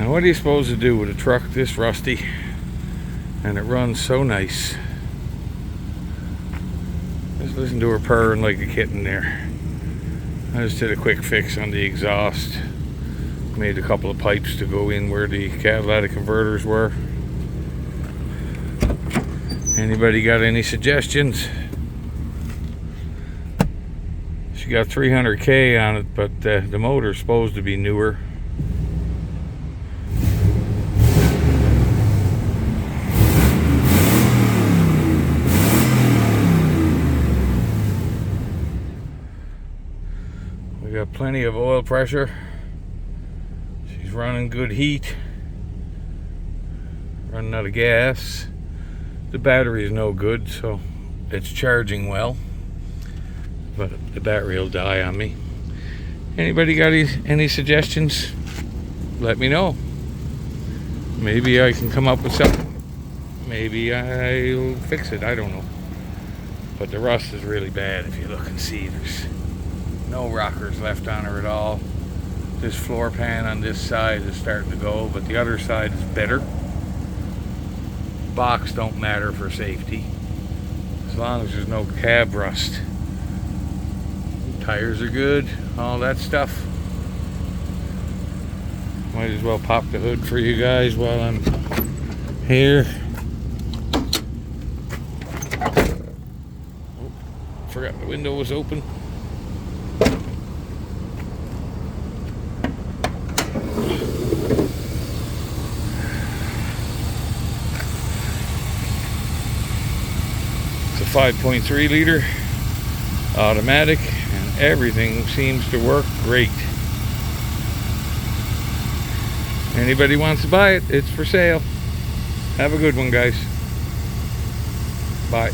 And what are you supposed to do with a truck this rusty and it runs so nice? Just listen to her purring like a kitten there. I just did a quick fix on the exhaust. Made a couple of pipes to go in where the catalytic converters were. Anybody got any suggestions? She got 300k on it, but the motor's supposed to be newer. We got plenty of oil pressure. She's running good heat. Running out of gas. The battery is no good, so it's charging well. But the battery will die on me. Anybody got any suggestions? Let me know. Maybe I can come up with something. Maybe I'll fix it. I don't know. But the rust is really bad. If you look and see, there's no rockers left on her at all. This floor pan on this side is starting to go, but the other side is better. Box don't matter for safety, as long as there's no cab rust. Tires are good, all that stuff. Might as well pop the hood for you guys while I'm here. Oh, forgot the window was open. It's a 5.3 liter automatic. Everything seems to work great. Anybody wants to buy it, it's for sale. Have a good one, guys. Bye.